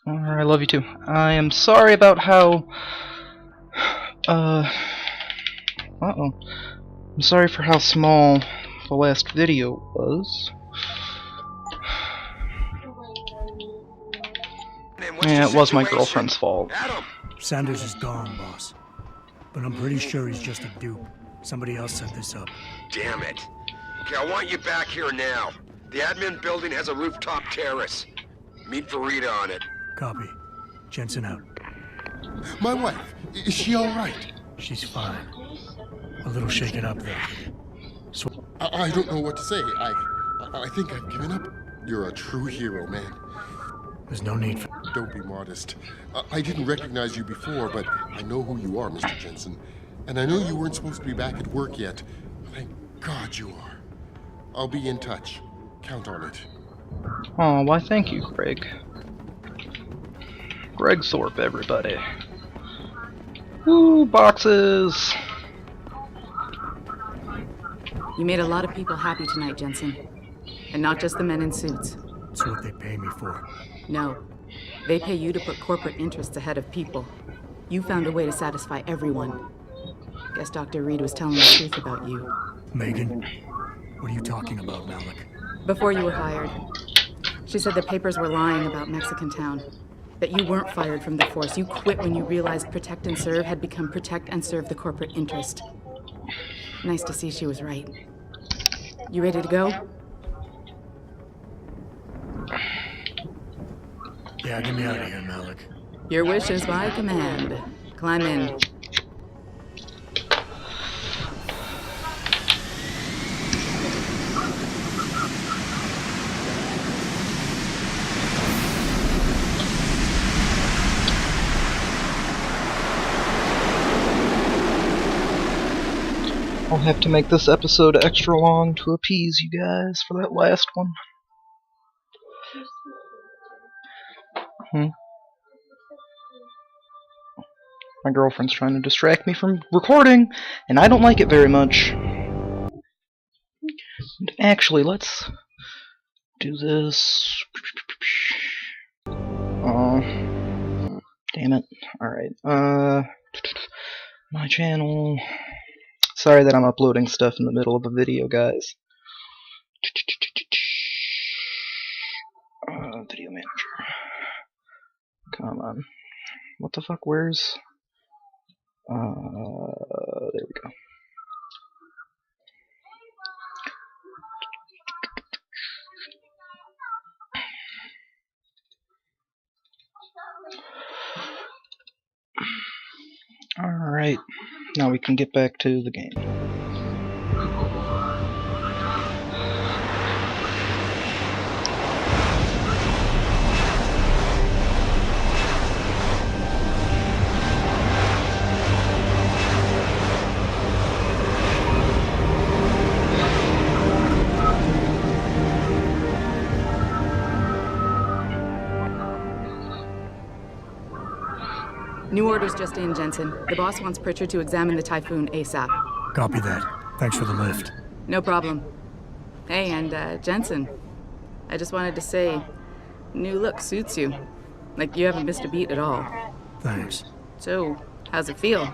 I love you too. I am sorry about how... Uh-oh. I'm sorry for how small the last video was. Yeah, it was my girlfriend's fault. Sanders is gone, boss. But I'm pretty sure he's just a dupe. Somebody else set this up. Damn it. Okay, I want you back here now. The admin building has a rooftop terrace. Meet Farida on it. Copy. Jensen out. My wife, is she all right? She's fine. A little shaken up, though. I don't know what to say. I think I've given up. You're a true hero, man. There's no need for... Don't be modest. I didn't recognize you before, but I know who you are, Mr. Jensen. And I know you weren't supposed to be back at work yet. Thank God you are. I'll be in touch. Count on it. Oh, why thank you, Greg. Greg Thorpe, everybody. Woo, boxes! You made a lot of people happy tonight, Jensen. And not just the men in suits. That's what they pay me for. No. They pay you to put corporate interests ahead of people. You found a way to satisfy everyone. Guess Dr. Reed was telling the truth about you. Megan? What are you talking about, Malik? Before you were hired, she said the papers were lying about Mexican Town. That you weren't fired from the force. You quit when you realized Protect and Serve had become Protect and Serve the corporate interest. Nice to see she was right. You ready to go? Yeah, get me out of here, Malik. Your wish is my command. Climb in. I'll have to make this episode extra long to appease you guys for that last one. My girlfriend's trying to distract me from recording, and I don't like it very much. Actually, let's do this. Oh, damn it. Alright, my channel. Sorry that I'm uploading stuff in the middle of a video, guys. Video manager. Come on. What the fuck, where's... there we go. Alright, now we can get back to the game. New orders just in, Jensen. The boss wants Pritchard to examine the Typhoon ASAP. Copy that. Thanks for the lift. No problem. Hey, and Jensen, I just wanted to say, new look suits you. Like you haven't missed a beat at all. Thanks. So, how's it feel?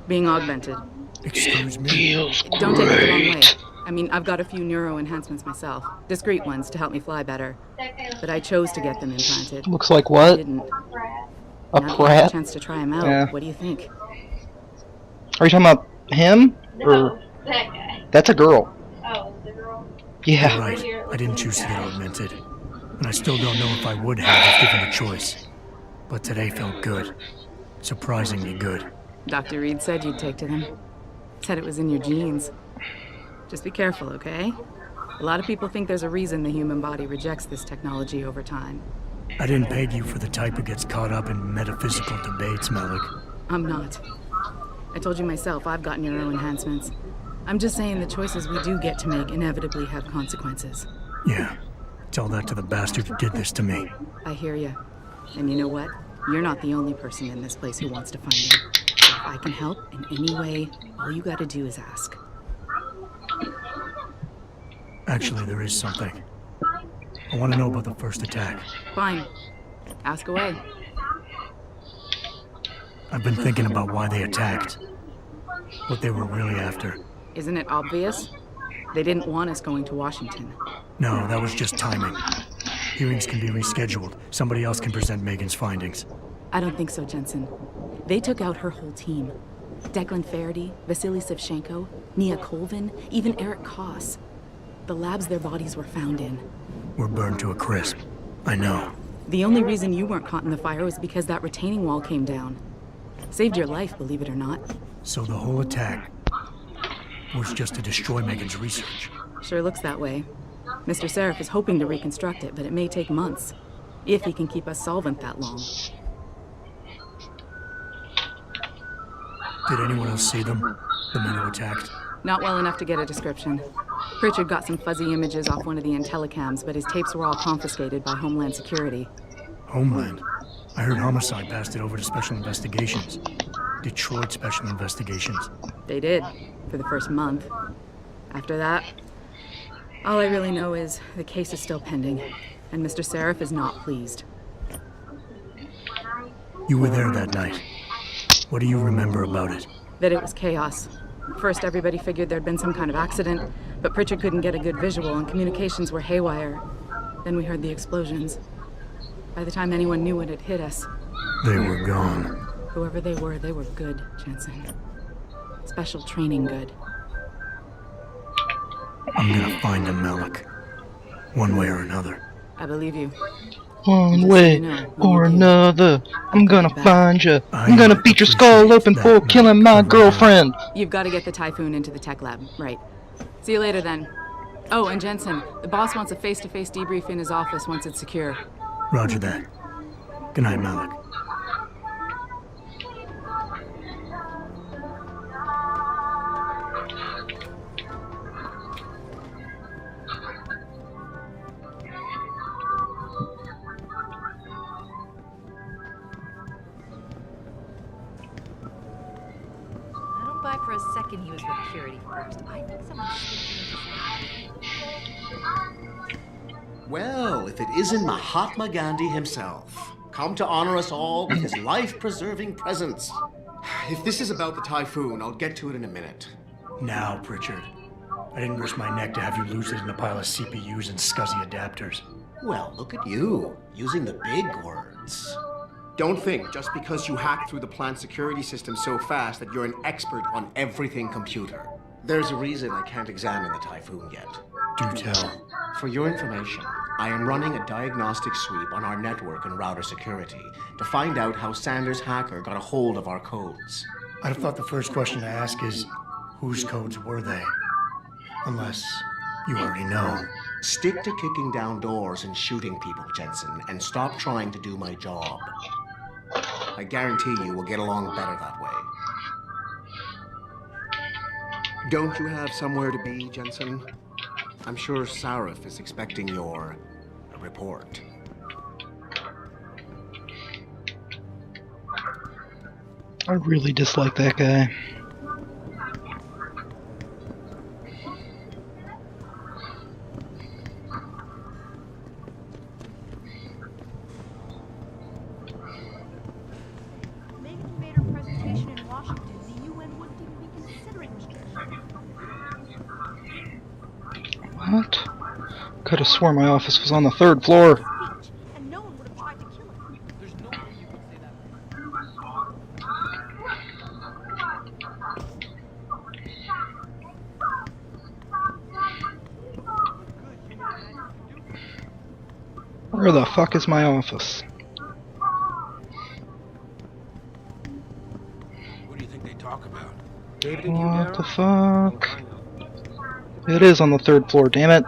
Being augmented? Excuse me? Feels great. Don't take it the wrong way. I mean, I've got a few neuro enhancements myself. Discreet ones to help me fly better. But I chose to get them implanted. Looks like what? I didn't. A Now that you have prat? a chance to try them out. Yeah. What do you think? Are you talking about him? Or... No, that guy. That's a girl. Oh, the girl. Yeah. You're right. I didn't choose to get augmented. And I still don't know if I would have if given a choice. But today felt good. Surprisingly good. Dr. Reed said you'd take to them. Said it was in your genes. Just be careful, okay? A lot of people think there's a reason the human body rejects this technology over time. I didn't peg you for the type who gets caught up in metaphysical debates, Malik. I'm not. I told you myself I've got neuro enhancements. I'm just saying the choices we do get to make inevitably have consequences. Yeah. Tell that to the bastard who did this to me. I hear you. And you know what? You're not the only person in this place who wants to find him. If I can help in any way, all you gotta do is ask. Actually, there is something. I want to know about the first attack. Fine. Ask away. I've been thinking about why they attacked. What they were really after. Isn't it obvious? They didn't want us going to Washington. No, that was just timing. Hearings can be rescheduled. Somebody else can present Megan's findings. I don't think so, Jensen. They took out her whole team. Declan Faraday, Vasily Savchenko, Nia Colvin, even Eric Koss. The labs their bodies were found in. We're burned to a crisp. I know. The only reason you weren't caught in the fire was because that retaining wall came down. Saved your life, believe it or not. So the whole attack was just to destroy Megan's research. Sure looks that way. Mr. Seraph is hoping to reconstruct it, but it may take months. If he can keep us solvent that long. Did anyone else see them? The men who attacked? Not well enough to get a description. Pritchard got some fuzzy images off one of the Intellicams, but his tapes were all confiscated by Homeland Security. Homeland? I heard Homicide passed it over to Special Investigations. Detroit Special Investigations. They did, for the first month. After that, all I really know is the case is still pending, and Mr. Seraph is not pleased. You were there that night. What do you remember about it? That it was chaos. First, everybody figured there'd been some kind of accident, but Pritchard couldn't get a good visual and communications were haywire. Then we heard the explosions. By the time anyone knew what had hit us... They were gone. Whoever they were good, Jensen. Special training good. I'm gonna find him, Malik. One way or another. I believe you. One way or another, I'm gonna find you. I'm gonna beat your skull open for killing my girlfriend. You've got to get the Typhoon into the tech lab, right. See you later then. Oh, and Jensen, the boss wants a face-to-face debrief in his office once it's secure. Roger that. Good night, Malik. For a second he was with Purity first. I think someone slipped in. Well, if it isn't Mahatma Gandhi himself, come to honor us all with his life-preserving presence. If this is about the Typhoon, I'll get to it in a minute. Now, Pritchard. I didn't risk my neck to have you lose it in a pile of CPUs and scuzzy adapters. Well, look at you, using the big words. Don't think just because you hacked through the plant security system so fast that you're an expert on everything computer. There's a reason I can't examine the Typhoon yet. Do tell. For your information, I am running a diagnostic sweep on our network and router security to find out how Sanders' hacker got a hold of our codes. I'd have thought the first question to ask is, whose codes were they? Unless you already know. Stick to kicking down doors and shooting people, Jensen, and stop trying to do my job. I guarantee you we'll get along better that way. Don't you have somewhere to be, Jensen? I'm sure Sarif is expecting your report. I really dislike that guy. Megan made her presentation in Washington. The UN wouldn't even be considering restrictions. What? Could have sworn my office was on the 3rd floor. And no one would have tried to kill her. There's no way you could say that. Where the fuck is my office? What do you think they talk about? What the fuck? It is on the 3rd floor, damn it.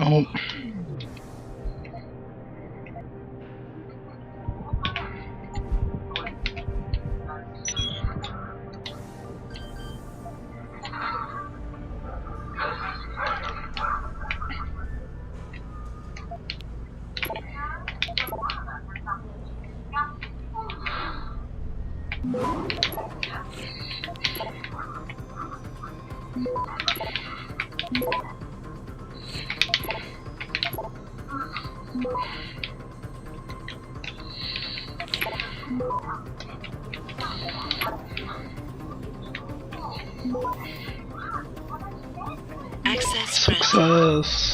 Oh. Success.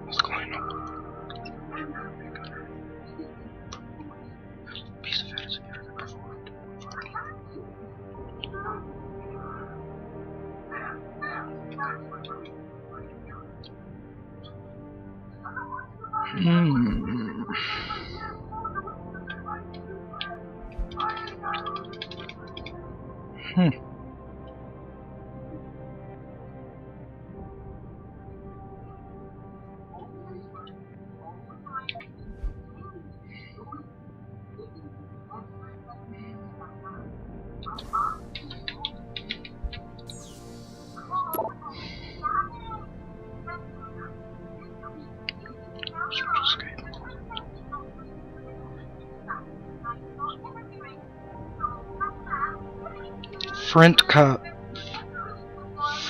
What's going on? Piece of fancy character performed.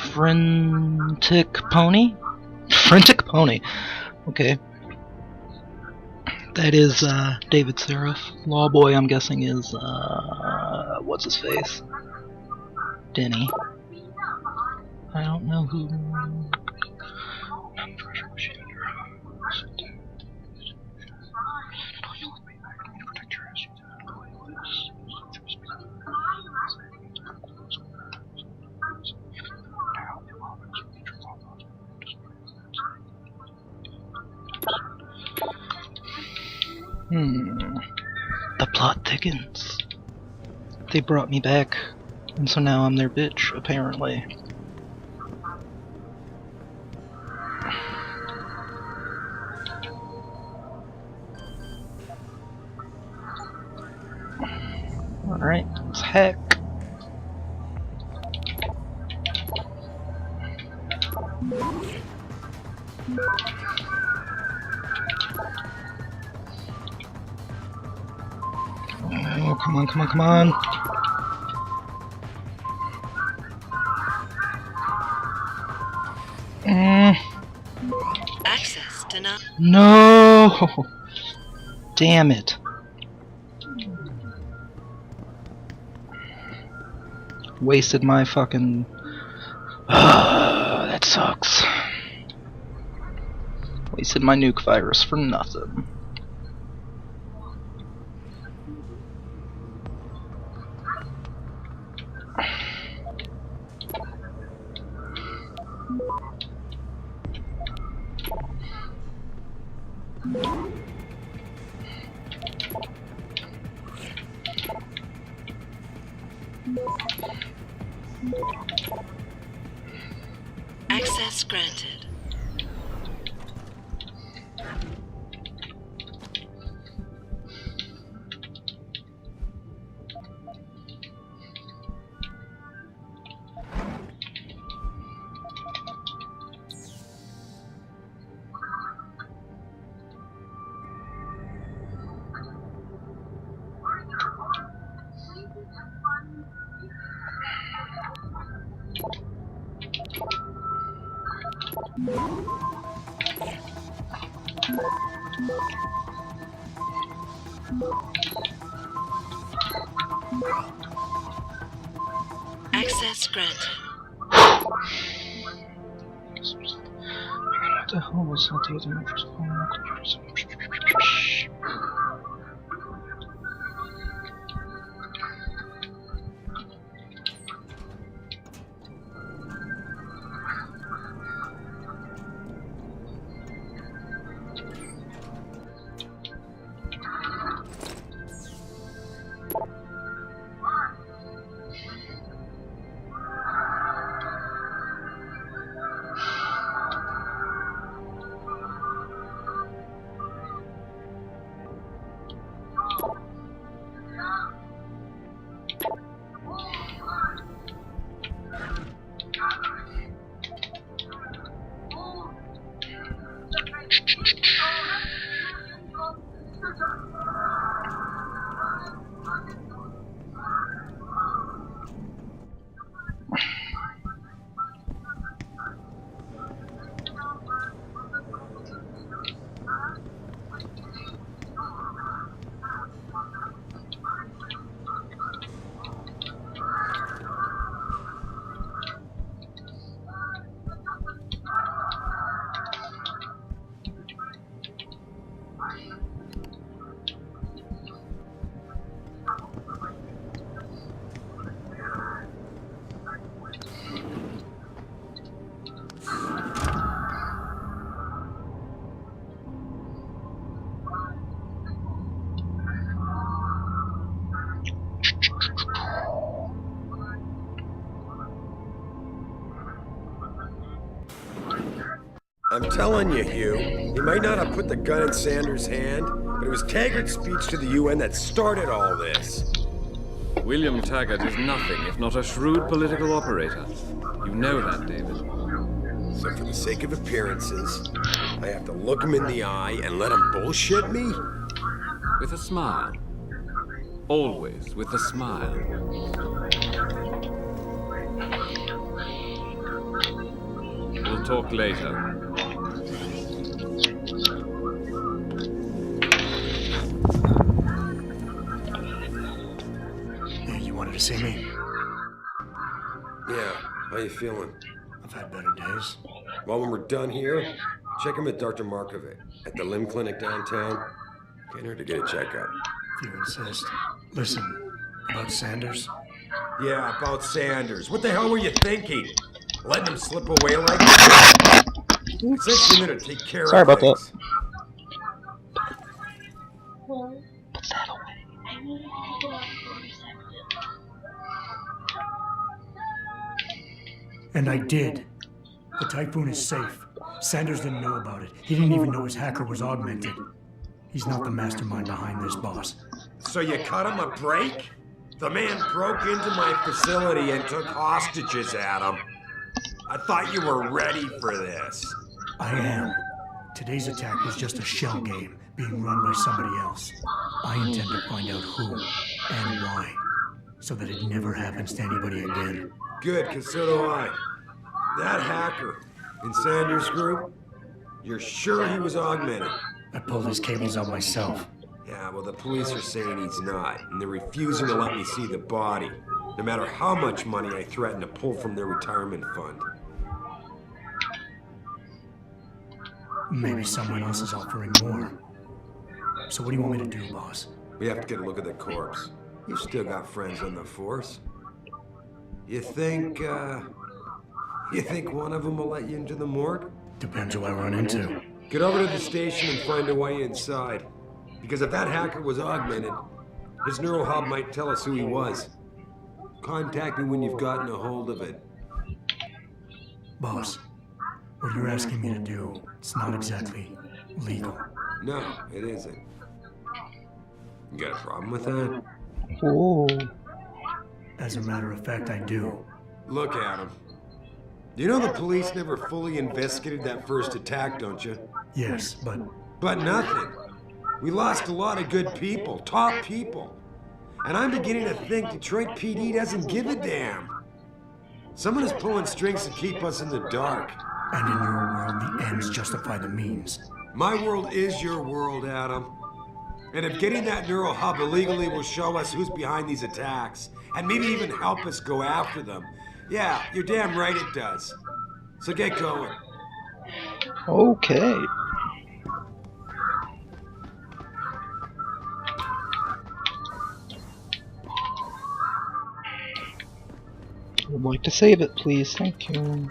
Frantic Pony? Frantic Pony. Okay. That is David Seraph. Lawboy, I'm guessing, is what's his face? Denny. I don't know who. The plot thickens. They brought me back, and so now I'm their bitch, apparently. Alright, let's hack. Oh, come on, come on, come on. Access denied. No! Damn it. Wasted my fucking... that sucks. Wasted my nuke virus for nothing. Access granted. Access granted. What the hell was that the other first I'm telling you, Hugh, he might not have put the gun in Sanders' hand, but it was Taggart's speech to the UN that started all this. William Taggart is nothing if not a shrewd political operator. You know that, David. So for the sake of appearances, I have to look him in the eye and let him bullshit me? With a smile. Always with a smile. We'll talk later. You wanted to see me? Yeah, how you feeling? I've had better days. Well, when we're done here, check him at Dr. Markovic at the limb clinic downtown. Can't hurt to get a checkup. If you insist. Listen, about Sanders? Yeah, about Sanders. What the hell were you thinking? Letting him slip away like that? I sent you in there to take care Sorry of about things. that. And I did. The Typhoon is safe. Sanders didn't know about it. He didn't even know his hacker was augmented. He's not the mastermind behind this, boss. So you cut him a break? The man broke into my facility and took hostages, Adam. I thought you were ready for this. I am. Today's attack was just a shell game being run by somebody else. I intend to find out who and why, so that it never happens to anybody again. Good, because so do I. That hacker in Sanders' group, you're sure he was augmented? I pulled his cables out myself. Yeah, well, the police are saying he's not, and they're refusing to let me see the body, no matter how much money I threaten to pull from their retirement fund. Maybe someone else is offering more. So what do you want me to do, boss? We have to get a look at the corpse. You've still got friends on the force. You think one of them will let you into the morgue? Depends who I run into. Get over to the station and find a way inside. Because if that hacker was augmented, his neural hub might tell us who he was. Contact me when you've gotten a hold of it. Boss, what you're asking me to do, it's not exactly legal. No, it isn't. You got a problem with that? Oh. As a matter of fact, I do. Look at him. You know the police never fully investigated that first attack, don't you? Yes, but... But nothing. We lost a lot of good people, top people. And I'm beginning to think Detroit PD doesn't give a damn. Someone is pulling strings to keep us in the dark. And in your world, the ends justify the means. My world is your world, Adam. And if getting that neural hub illegally will show us who's behind these attacks, and maybe even help us go after them, yeah, you're damn right it does. So get going. Okay. Would like to save it, please. Thank you.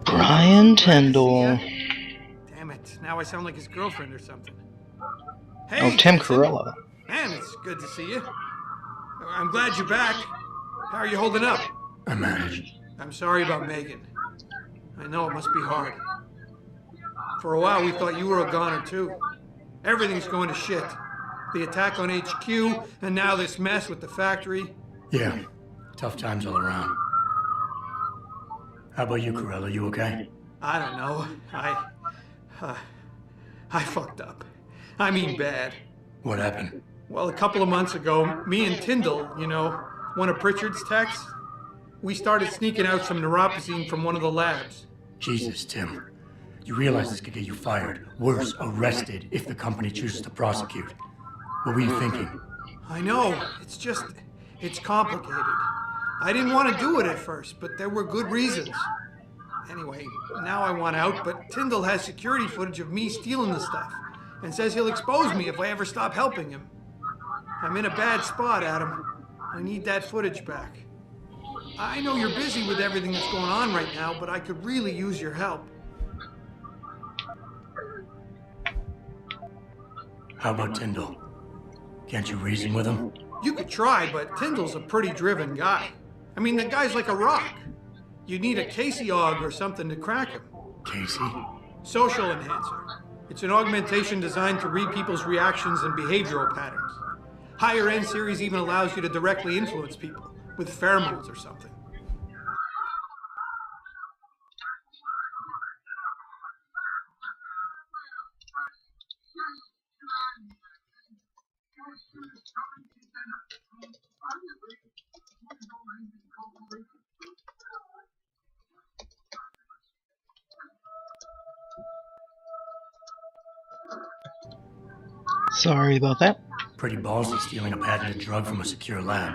Brian Tyndall. Damn it, now I sound like his girlfriend or something. Hey, Oh, Tim Jensen. Corella. Man, it's good to see you. I'm glad you're back. How are you holding up? I managed. I'm sorry about Megan. I know it must be hard. For a while, we thought you were a goner, too. Everything's going to shit. The attack on HQ, and now this mess with the factory. Yeah, tough times all around. How about you, Corella? You okay? I don't know. I fucked up. I mean bad. What happened? Well, a couple of months ago, me and Tyndall, you know, one of Pritchard's techs, we started sneaking out some neuropozyne from one of the labs. Jesus, Tim. You realize this could get you fired. Worse, arrested if the company chooses to prosecute. What were you thinking? I know. It's complicated. I didn't want to do it at first, but there were good reasons. Anyway, now I want out, but Tyndall has security footage of me stealing the stuff and says he'll expose me if I ever stop helping him. I'm in a bad spot, Adam. I need that footage back. I know you're busy with everything that's going on right now, but I could really use your help. How about Tyndall? Can't you reason with him? You could try, but Tyndall's a pretty driven guy. I mean, the guy's like a rock. You'd need a Casey-Og or something to crack him. Casey? Social enhancer. It's an augmentation designed to read people's reactions and behavioral patterns. Higher end series even allows you to directly influence people with pheromones or something. Sorry about that. Pretty ballsy stealing a patented drug from a secure lab.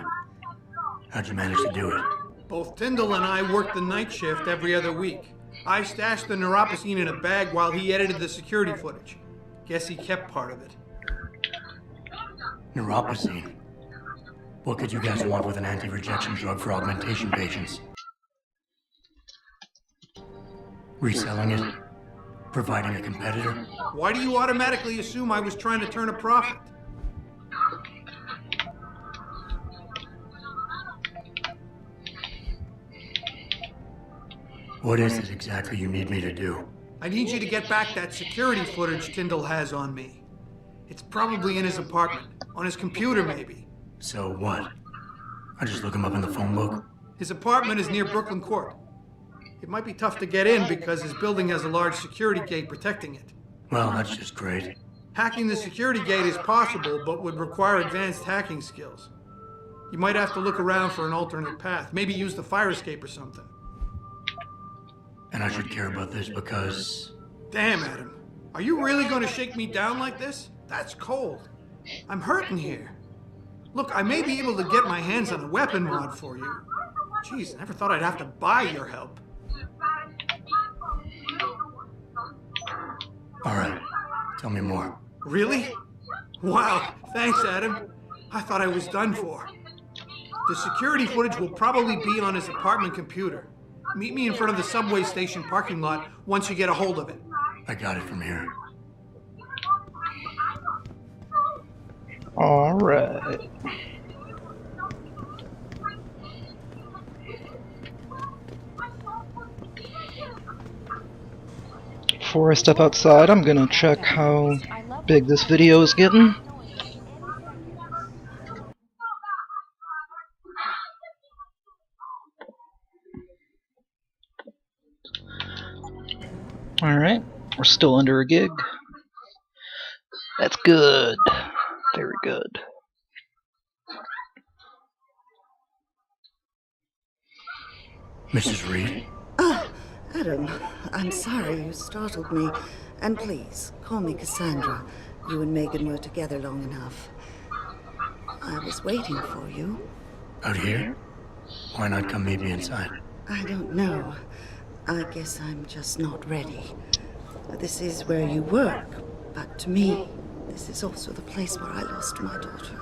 How'd you manage to do it? Both Tyndall and I worked the night shift every other week. I stashed the neuropozyne in a bag while he edited the security footage. Guess he kept part of it. Neuropozyne? What could you guys want with an anti-rejection drug for augmentation patients? Reselling it? Providing a competitor? Why do you automatically assume I was trying to turn a profit? What is it exactly you need me to do? I need you to get back that security footage Tyndall has on me. It's probably in his apartment. On his computer, maybe. So what? I just look him up in the phone book? His apartment is near Brooklyn Court. It might be tough to get in because his building has a large security gate protecting it. Well, that's just great. Hacking the security gate is possible, but would require advanced hacking skills. You might have to look around for an alternate path. Maybe use the fire escape or something. And I should care about this because... Damn, Adam. Are you really going to shake me down like this? That's cold. I'm hurting here. Look, I may be able to get my hands on a weapon mod for you. Jeez, never thought I'd have to buy your help. All right, tell me more. Really? Wow, thanks, Adam. I thought I was done for. The security footage will probably be on his apartment computer. Meet me in front of the subway station parking lot once you get a hold of it. I got it from here. All right. Before I step outside, I'm gonna check how big this video is getting. Alright, we're still under a gig. That's good. Very good. Mrs. Reed? Adam, I'm sorry you startled me. And please, call me Cassandra. You and Megan were together long enough. I was waiting for you. Out here? Why not come meet me inside? I don't know. I guess I'm just not ready. This is where you work, but to me, this is also the place where I lost my daughter.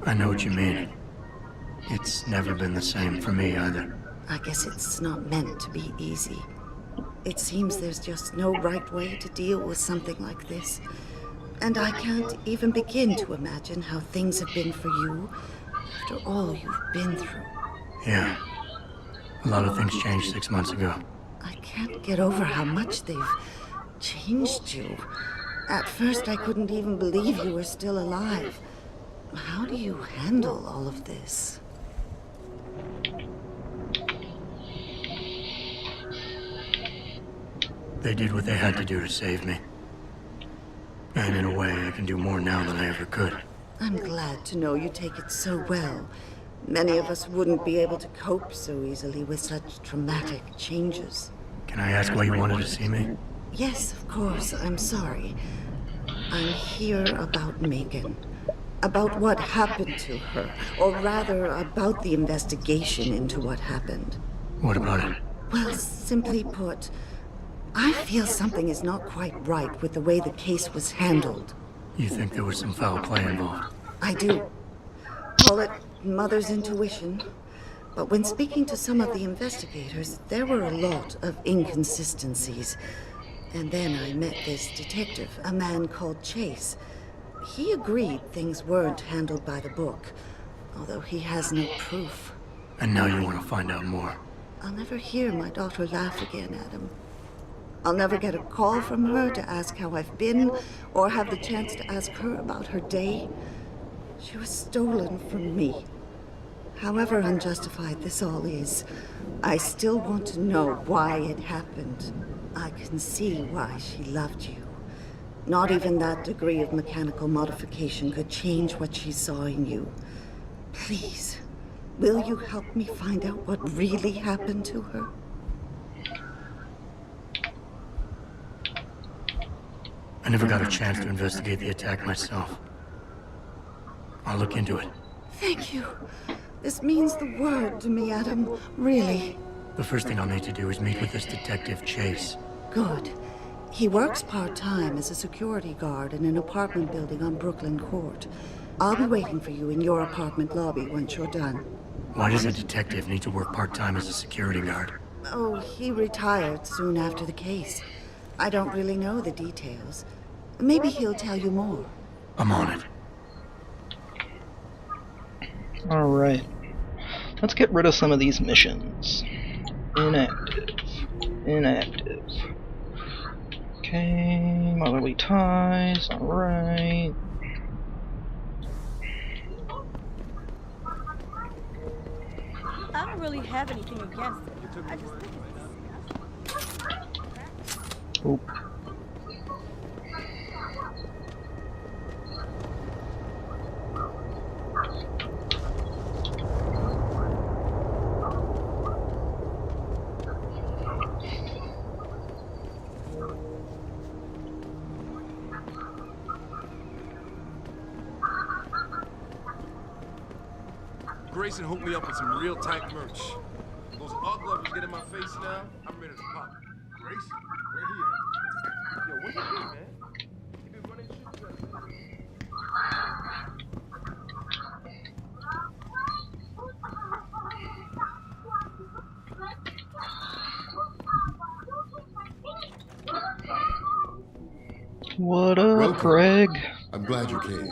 I know what you mean. It's never been the same for me either. I guess it's not meant to be easy. It seems there's just no right way to deal with something like this. And I can't even begin to imagine how things have been for you after all you've been through. Yeah. A lot of things changed 6 months ago. I can't get over how much they've changed you. At first, I couldn't even believe you were still alive. How do you handle all of this? They did what they had to do to save me. And in a way, I can do more now than I ever could. I'm glad to know you take it so well. Many of us wouldn't be able to cope so easily with such traumatic changes. Can I ask why you wanted to see me? Yes, of course. I'm sorry. I'm here about Megan. About what happened to her. Or rather, about the investigation into what happened. What about it? Well, simply put, I feel something is not quite right with the way the case was handled. You think there was some foul play involved? I do. Call it mother's intuition. But when speaking to some of the investigators, there were a lot of inconsistencies. And then I met this detective, a man called Chase. He agreed things weren't handled by the book, although he has no proof. And now you want to find out more? I'll never hear my daughter laugh again, Adam. I'll never get a call from her to ask how I've been, or have the chance to ask her about her day. She was stolen from me. However unjustified this all is, I still want to know why it happened. I can see why she loved you. Not even that degree of mechanical modification could change what she saw in you. Please, will you help me find out what really happened to her? I never got a chance to investigate the attack myself. I'll look into it. Thank you. This means the world to me, Adam. Really. The first thing I'll need to do is meet with this detective, Chase. Good. He works part-time as a security guard in an apartment building on Brooklyn Court. I'll be waiting for you in your apartment lobby once you're done. Why does a detective need to work part-time as a security guard? Oh, he retired soon after the case. I don't really know the details. Maybe he'll tell you more. I'm on it. Alright. Let's get rid of some of these missions. Inactive. Inactive. Okay, motherly ties, alright. I don't really have anything against it. I just think it's Oop. Grayson hooked me up with some real tight merch. Those art lovers get in my face now, I'm ready to pop. Grayson? Where he at? Yo, what you doing, man? He been running shit to us, What up, Welcome. Greg? I'm glad you came.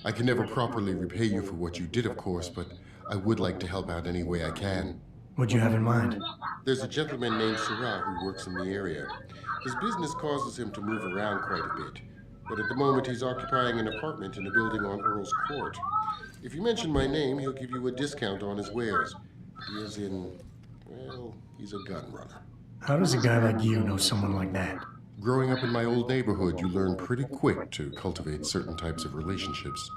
I can never properly repay you for what you did, of course, but I would like to help out any way I can. What'd you have in mind? There's a gentleman named Sarah who works in the area. His business causes him to move around quite a bit, but at the moment he's occupying an apartment in a building on Earl's Court. If you mention my name, he'll give you a discount on his wares. He is in, well, he's a gun runner. How does a guy like you know someone like that? Growing up in my old neighborhood, you learn pretty quick to cultivate certain types of relationships.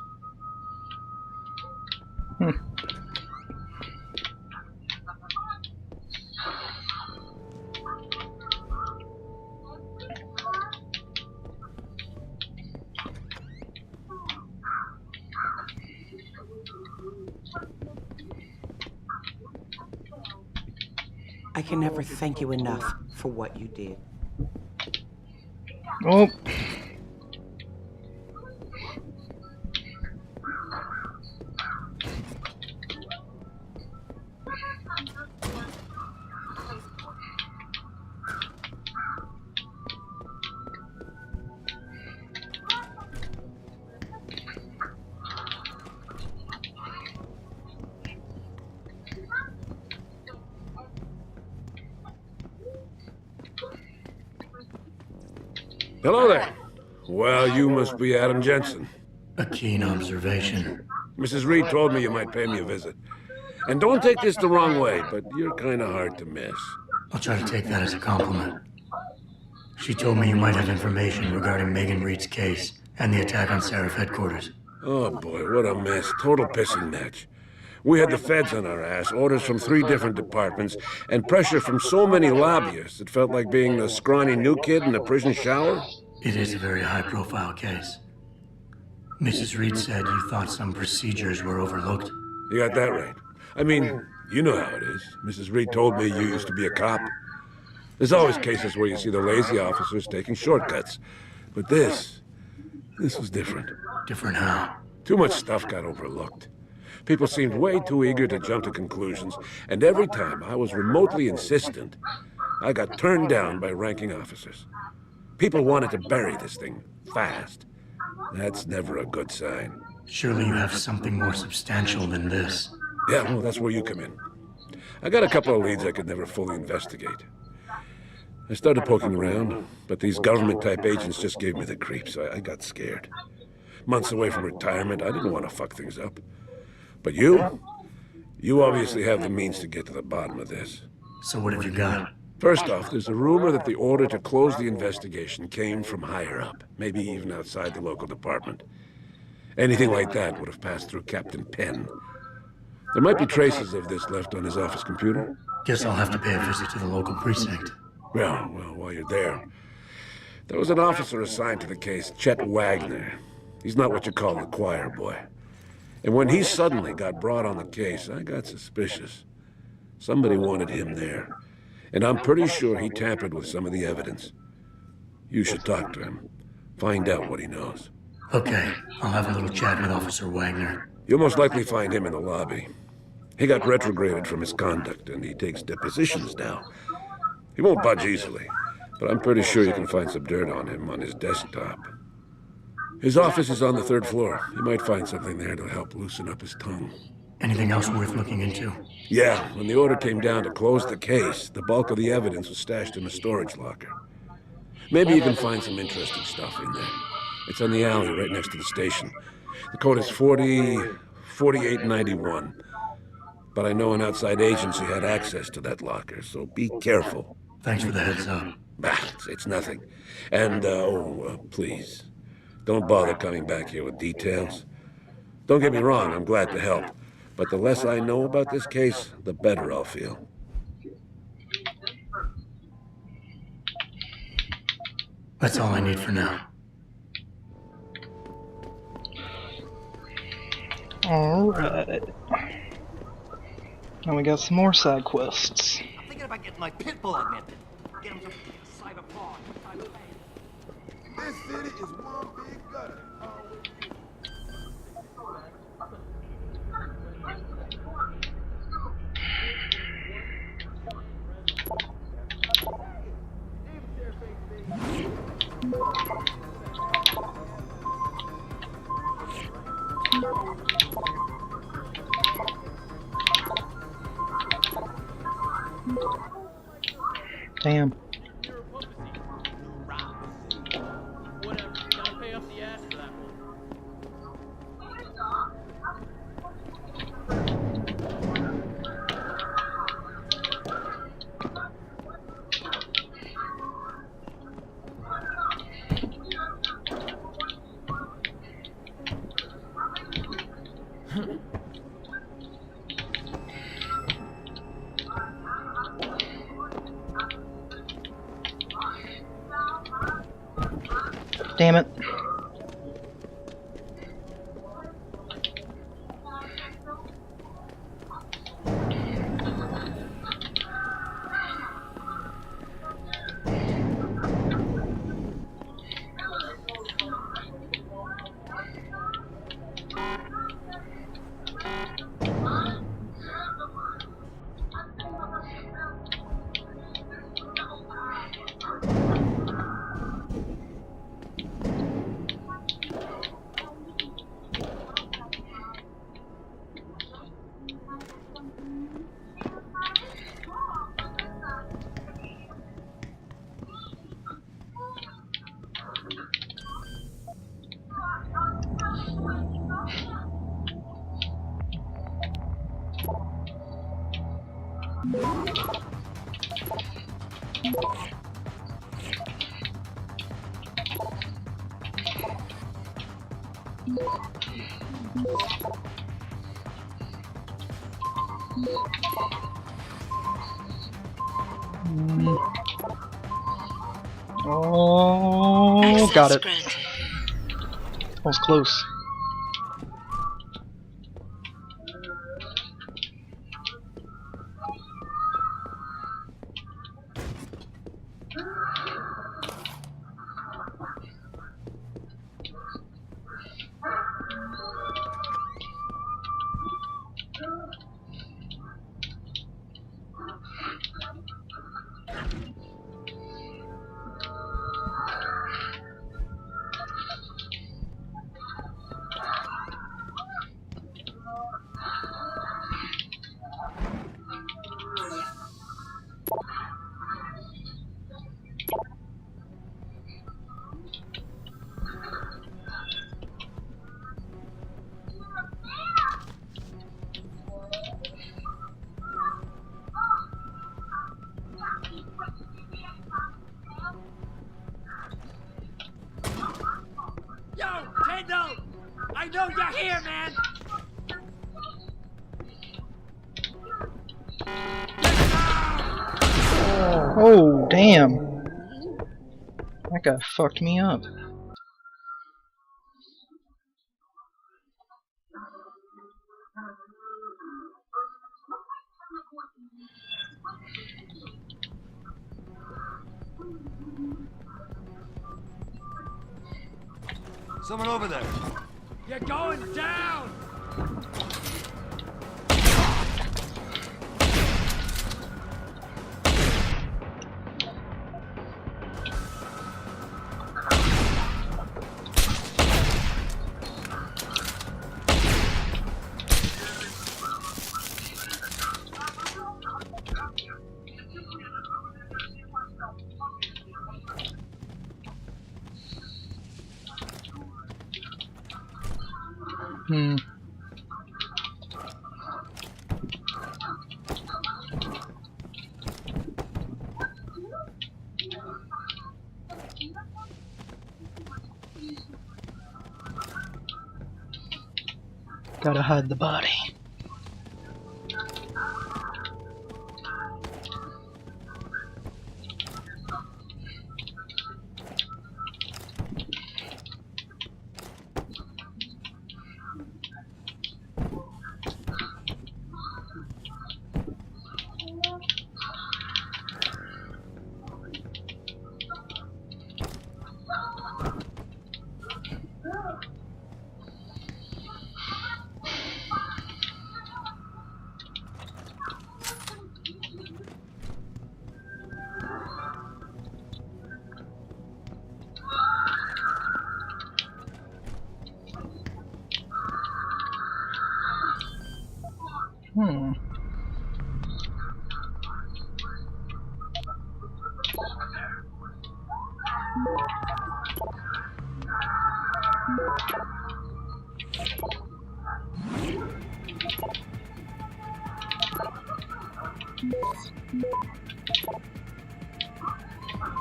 I can never thank you enough for what you did. Oh. Hello there. Well, you must be Adam Jensen. A keen observation. Mrs. Reed told me you might pay me a visit. And don't take this the wrong way, but you're kind of hard to miss. I'll try to take that as a compliment. She told me you might have information regarding Megan Reed's case and the attack on Seraph headquarters. Oh boy, what a mess. Total pissing match. We had the feds on our ass, orders from 3 different departments, and pressure from so many lobbyists it felt like being the scrawny new kid in a prison shower. It is a very high-profile case. Mrs. Reed said you thought some procedures were overlooked. You got that right. I mean, you know how it is. Mrs. Reed told me you used to be a cop. There's always cases where you see the lazy officers taking shortcuts. But this was different. Different how? Too much stuff got overlooked. People seemed way too eager to jump to conclusions, and every time I was remotely insistent, I got turned down by ranking officers. People wanted to bury this thing fast. That's never a good sign. Surely you have something more substantial than this. Yeah, well, that's where you come in. I got a couple of leads I could never fully investigate. I started poking around, but these government-type agents just gave me the creeps. I got scared. Months away from retirement, I didn't want to fuck things up. But you obviously have the means to get to the bottom of this. So what have you got? First off, there's a rumor that the order to close the investigation came from higher up, maybe even outside the local department. Anything like that would have passed through Captain Penn. There might be traces of this left on his office computer. Guess I'll have to pay a visit to the local precinct. Well, while you're there, There was an officer assigned to the case, Chet Wagner. He's not what you call a choir boy. And when he suddenly got brought on the case, I got suspicious. Somebody wanted him there. And I'm pretty sure he tampered with some of the evidence. You should talk to him. Find out what he knows. Okay, I'll have a little chat with Officer Wagner. You'll most likely find him in the lobby. He got retrograded from his conduct, and he takes depositions now. He won't budge easily, but I'm pretty sure you can find some dirt on him on his desktop. His office is on the 3rd floor. You might find something there to help loosen up his tongue. Anything else worth looking into? Yeah, when the order came down to close the case, the bulk of the evidence was stashed in a storage locker. Maybe you can find some interesting stuff in there. It's in the alley right next to the station. The code is 4891. But I know an outside agency had access to that locker, so be careful. Thanks for the heads up. Bah, it's nothing. And, please, don't bother coming back here with details. Don't get me wrong, I'm glad to help. But the less I know about this case, the better I'll feel. That's all I need for now. Alright. Now we got some more side quests. I'm thinking about getting my pit bull augmented. Get him to side of paw. This city is one big gutter. Damn. Damn it. Oh, got it. That was close. I know you're here, man! Oh, damn. That guy fucked me up. Someone over there. You're going down! Gotta hide the body.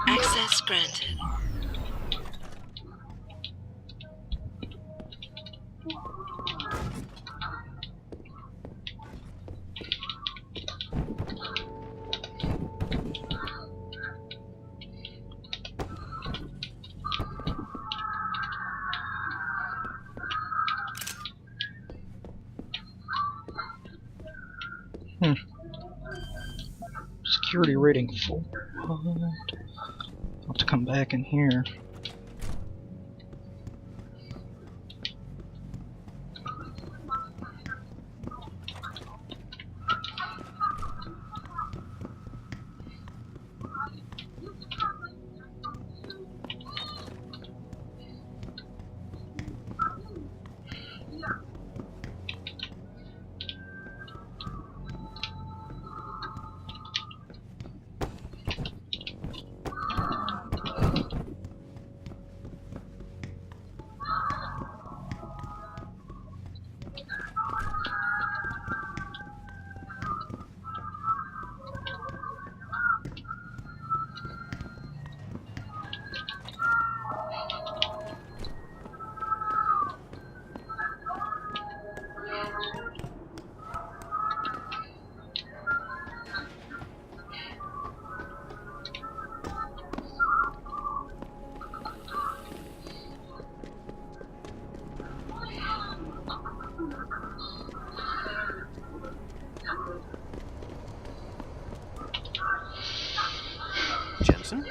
Access granted. Security rating 4. What? I'll have to come back in here. Jensen?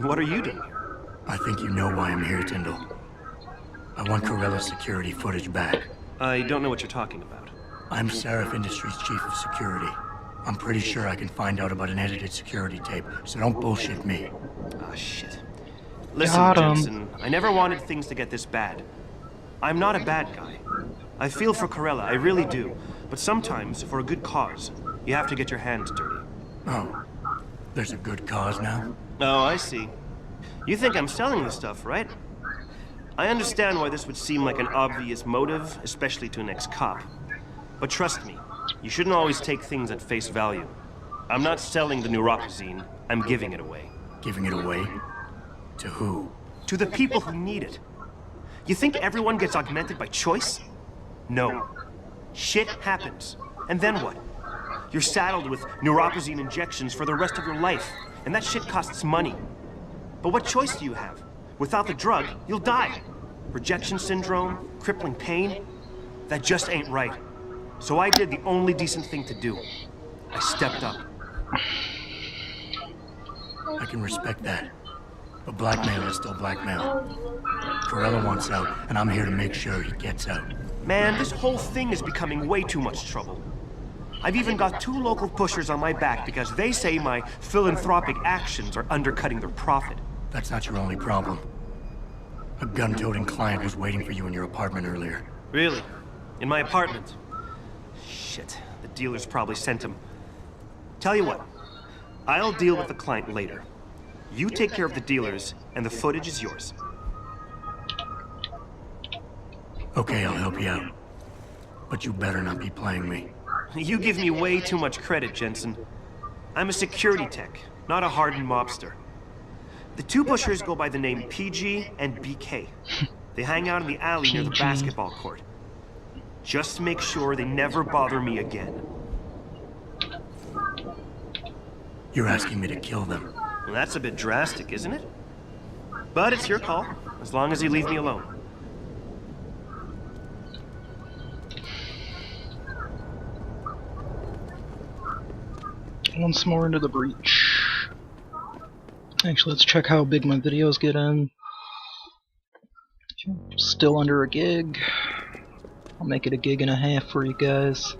What are you doing here? I think you know why I'm here, Tyndall. I want Corella's security footage back. I don't know what you're talking about. I'm Seraph Industries' chief of security. I'm pretty sure I can find out about an edited security tape, so don't bullshit me. Ah, shit. Listen, Jensen, I never wanted things to get this bad. I'm not a bad guy. I feel for Corella, I really do. But sometimes, for a good cause, you have to get your hands dirty. Oh, there's a good cause now? Oh, I see. You think I'm selling this stuff, right? I understand why this would seem like an obvious motive, especially to an ex-cop. But trust me, you shouldn't always take things at face value. I'm not selling the neuropozyne, I'm giving it away. Giving it away? To who? To the people who need it. You think everyone gets augmented by choice? No. Shit happens. And then what? You're saddled with neuropozyne injections for the rest of your life, and that shit costs money. But what choice do you have? Without the drug, you'll die. Rejection syndrome, crippling pain. That just ain't right. So I did the only decent thing to do. I stepped up. I can respect that. But blackmail is still blackmail. Corella wants out, and I'm here to make sure he gets out. Man, this whole thing is becoming way too much trouble. I've even got 2 local pushers on my back because they say my philanthropic actions are undercutting their profit. That's not your only problem. A gun-toting client was waiting for you in your apartment earlier. Really? In my apartment? Shit, the dealers probably sent him. Tell you what, I'll deal with the client later. You take care of the dealers, and the footage is yours. Okay, I'll help you out. But you better not be playing me. You give me way too much credit, Jensen. I'm a security tech, not a hardened mobster. The 2 pushers go by the name PG and BK. They hang out in the alley near the basketball court. Just make sure they never bother me again. You're asking me to kill them. Well, that's a bit drastic, isn't it? But it's your call, as long as you leave me alone. Once more into the breach. Actually, let's check how big my videos get in. Still under a gig. I'll make it a gig and a half for you guys.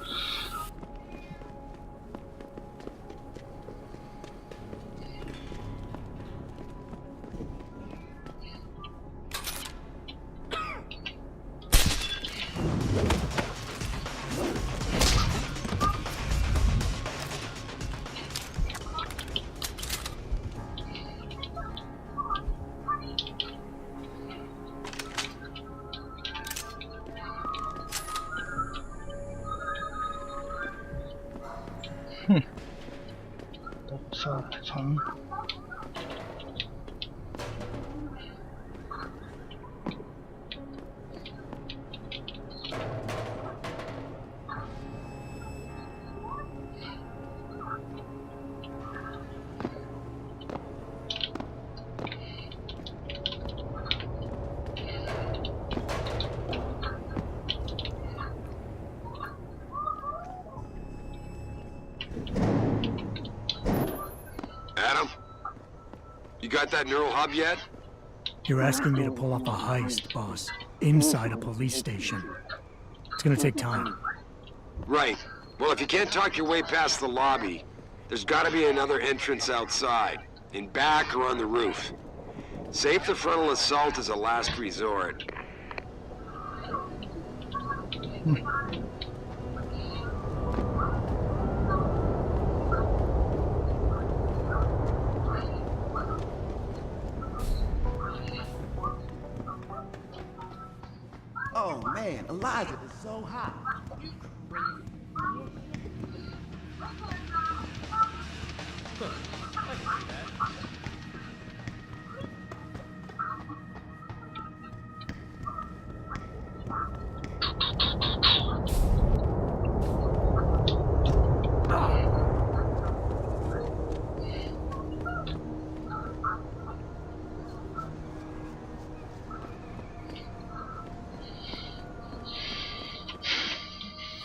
Double 5, huh? Adam? You got that neural hub yet? You're asking me to pull off a heist, boss. Inside a police station. It's gonna take time. Right. Well, if you can't talk your way past the lobby, there's gotta be another entrance outside. In back or on the roof. Save the frontal assault as a last resort. Oh man, Elijah is so hot.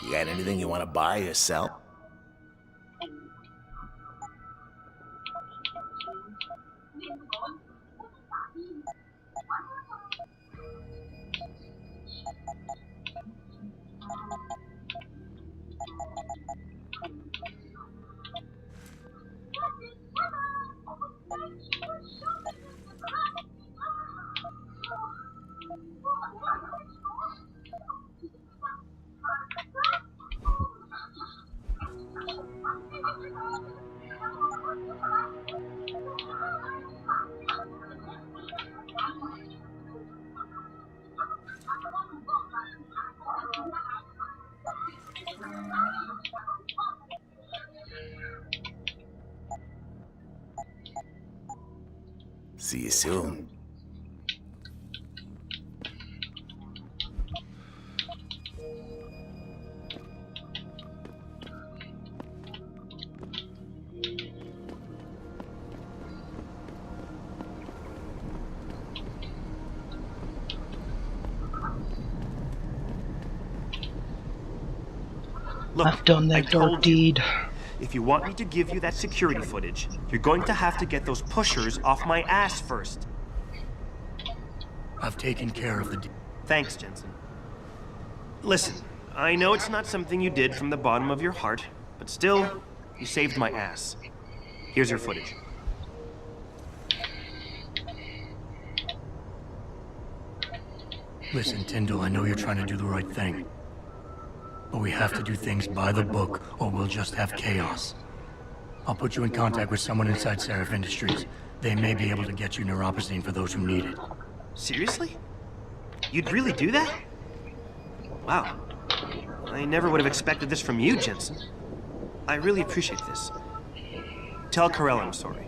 You got anything you want to buy or sell? See you soon. Look, I've done I that dark told you, deed. if you want me to give you that security footage, you're going to have to get those pushers off my ass first. I've taken care of the... Thanks, Jensen. Listen, I know it's not something you did from the bottom of your heart, but still, you saved my ass. Here's your footage. Listen, Tyndall, I know you're trying to do the right thing. But we have to do things by the book, or we'll just have chaos. I'll put you in contact with someone inside Seraph Industries. They may be able to get you neuropozyne for those who need it. Seriously? You'd really do that? Wow. I never would have expected this from you, Jensen. I really appreciate this. Tell Carell I'm sorry.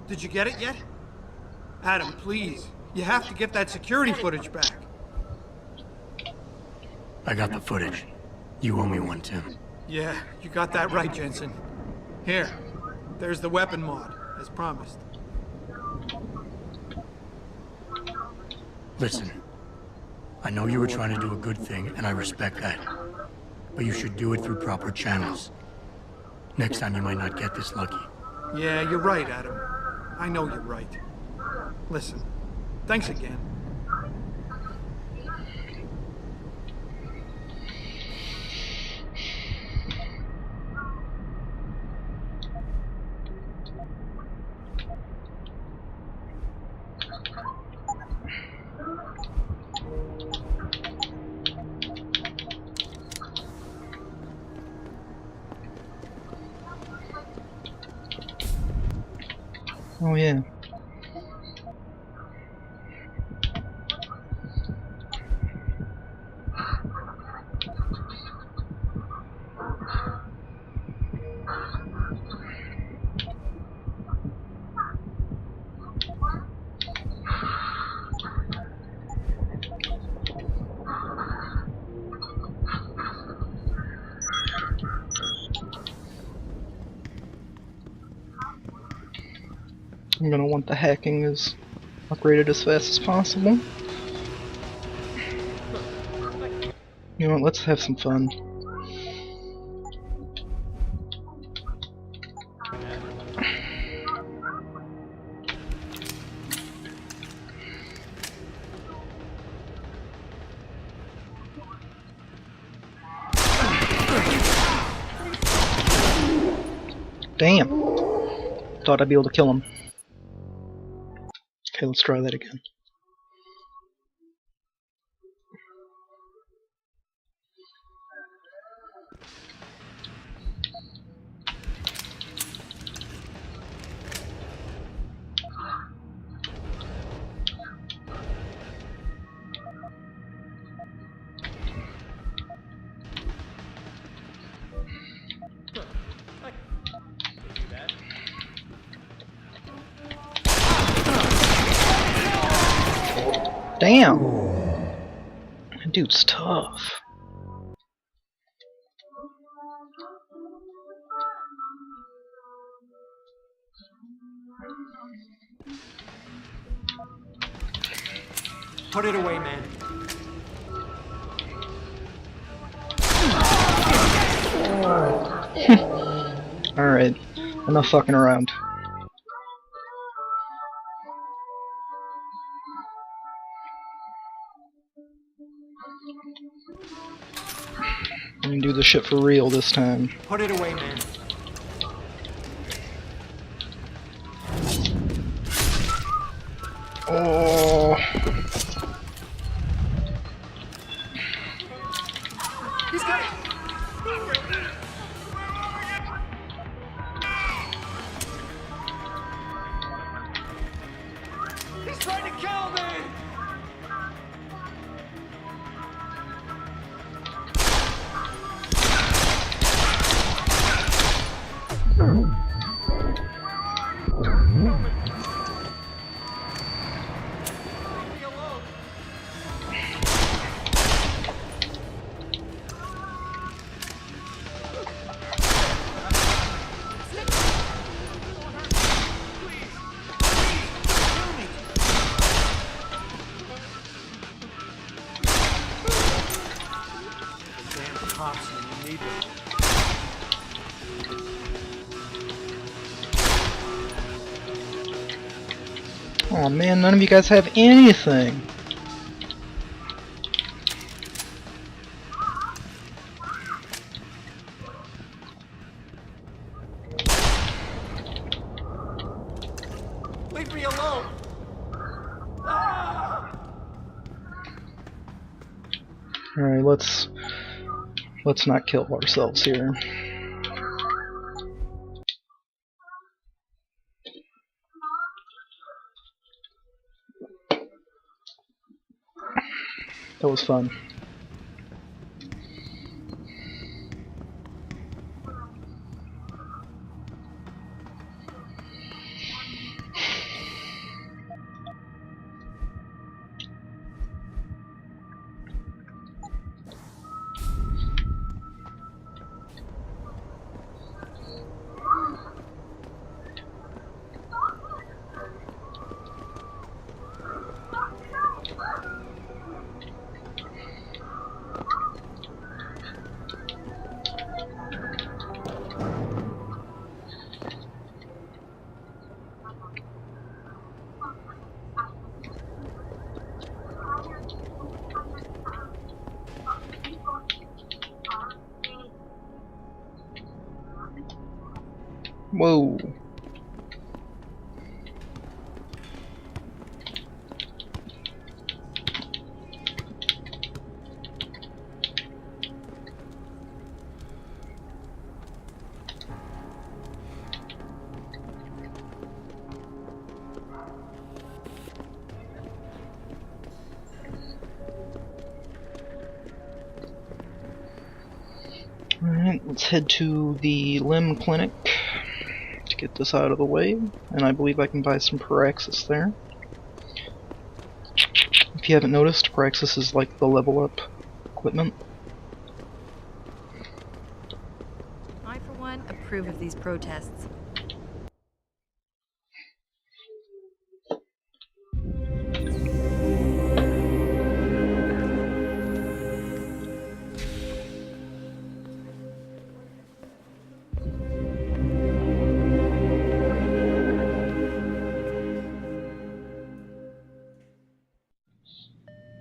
Did you get it yet? Adam, please. You have to get that security footage back. I got the footage. You owe me one, Tim. Yeah, you got that right, Jensen. Here, there's the weapon mod, as promised. Listen, I know you were trying to do a good thing, and I respect that. But you should do it through proper channels. Next time you might not get this lucky. Yeah, you're right, Adam. I know you're right. Listen, thanks again. Oh yeah. I'm gonna want the hacking as upgraded as fast as possible. You know what, let's have some fun. Damn! Thought I'd be able to kill him. Okay, let's try that again. Damn! That dude's tough. Put it away, man. Alright, enough fucking around. I'm gonna do this shit for real this time. Put it away, man. Oh. He's got it. He's trying to kill me. cops when you need them. Oh man, none of you guys have anything. Leave me alone! Alright, let's not kill ourselves here. That was fun. Whoa. Alright, let's head to the limb clinic to get this out of the way, and I believe I can buy some Paraxis there. If you haven't noticed, Paraxis is like the level up equipment. I, for one, approve of these protests.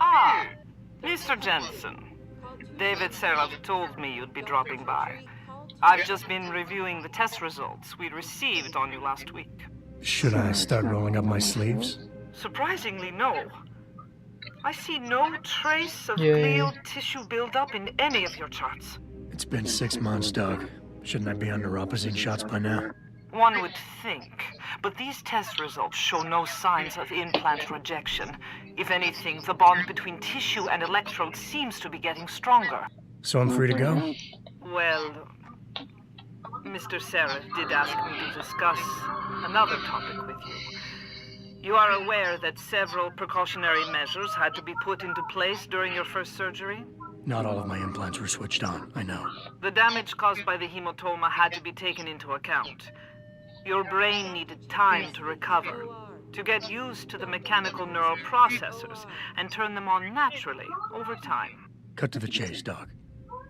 Ah, Mr. Jensen. David Seraph told me you'd be dropping by. I've just been reviewing the test results we received on you last week. Should I start rolling up my sleeves? Surprisingly, no. I see no trace of Yay. glial tissue buildup in any of your charts. It's been 6 months, Doug. Shouldn't I be under opposite shots by now? One would think, but these test results show no signs of implant rejection. If anything, the bond between tissue and electrodes seems to be getting stronger. So I'm free to go? Well, Mr. Seraph did ask me to discuss another topic with you. You are aware that several precautionary measures had to be put into place during your first surgery? Not all of my implants were switched on, I know. The damage caused by the hematoma had to be taken into account. Your brain needed time to recover, to get used to the mechanical neural processors and turn them on naturally over time. Cut to the chase, Doc.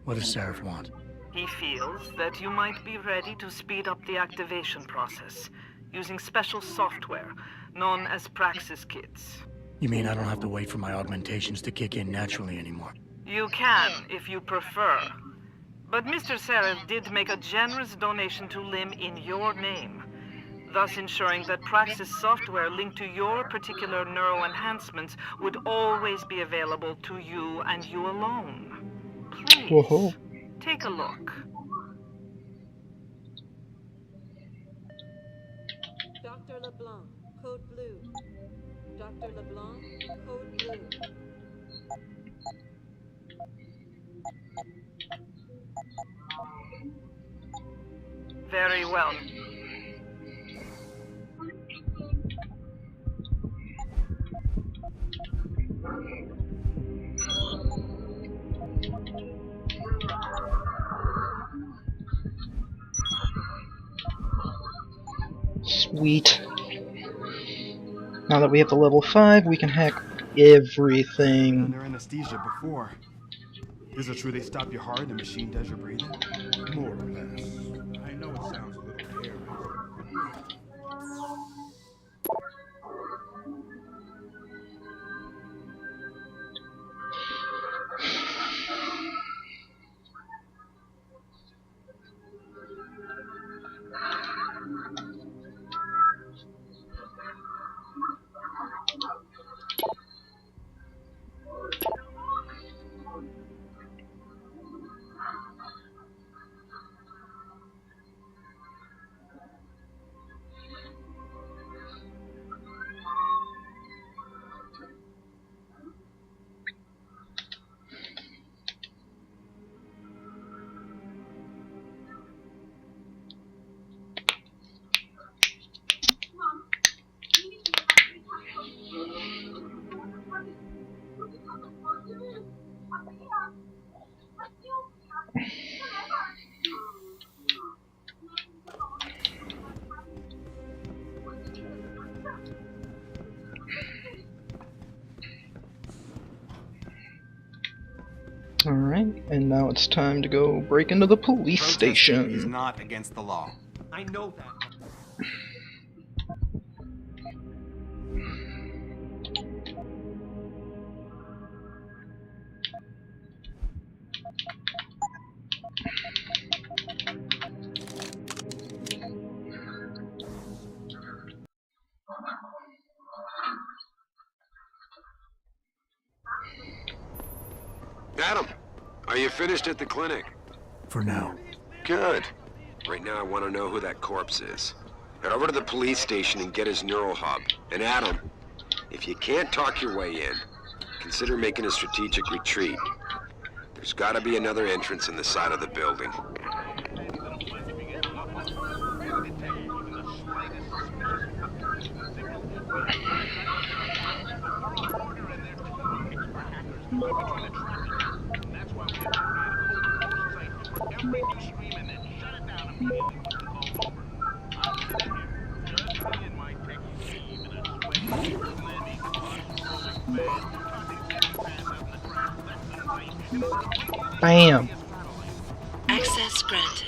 What does Seraph want? He feels that you might be ready to speed up the activation process using special software known as Praxis kits. You mean I don't have to wait for my augmentations to kick in naturally anymore? You can, if you prefer. But Mr. Seraph did make a generous donation to LIM in your name, thus ensuring that Praxis software linked to your particular neuro enhancements would always be available to you and you alone. Please, Whoa. take a look. Dr. LeBlanc, code blue. Dr. LeBlanc, code blue. Very well. Sweet. Now that we have the level 5, we can hack everything. Under anesthesia before. Is it true they stop your heart and the machine does your breathing? More or less. I know it sounds a little hairy. Alright, and now it's time to go break into the police Protesting station. is not against the law. I know that. Adam, are you finished at the clinic? For now. Good. Right now I want to know who that corpse is. Head over to the police station and get his neural hub. And Adam, if you can't talk your way in, consider making a strategic retreat. There's gotta be another entrance in the side of the building. Bam! Access granted.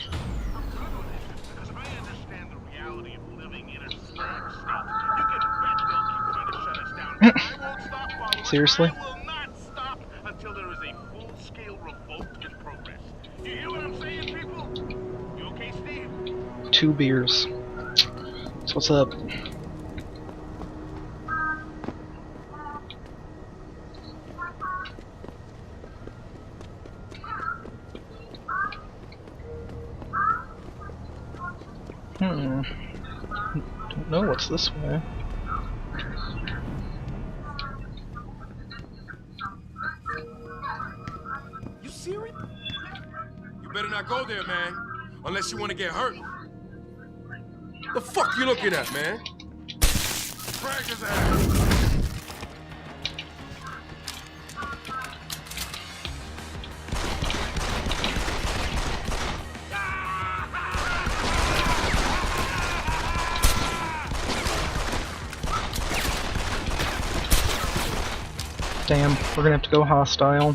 Seriously? Until there is a full-scale revolt in progress. You hear what I'm saying, people? You okay, Steve? 2 beers. So what's up? Don't know what's this way. You serious? You better not go there, man. Unless you want to get hurt. The fuck you looking at, man? Drag his ass. Damn, we're gonna have to go hostile.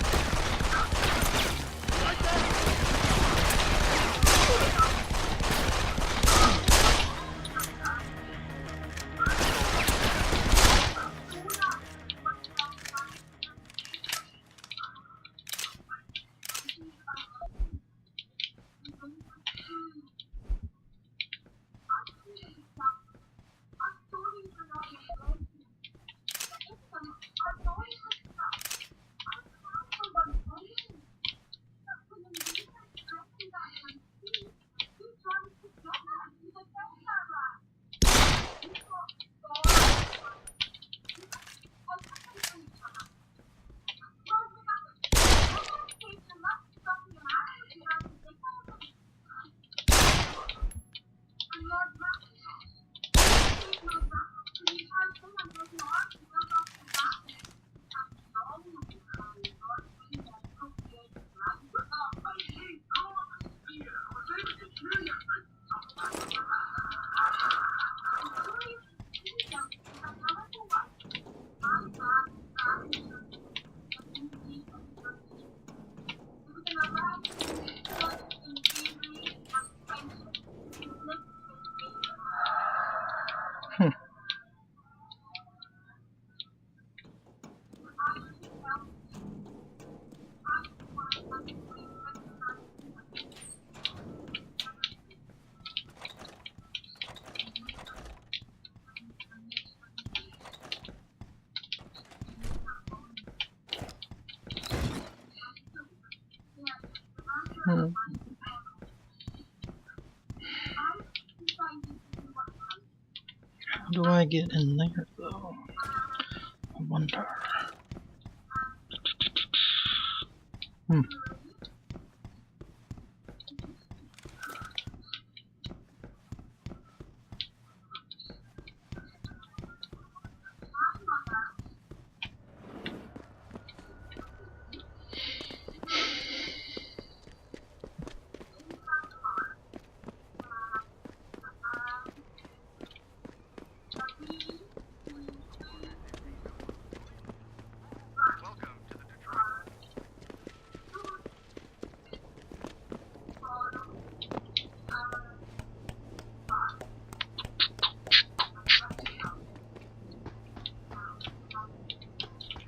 How do I get in there, though? I wonder.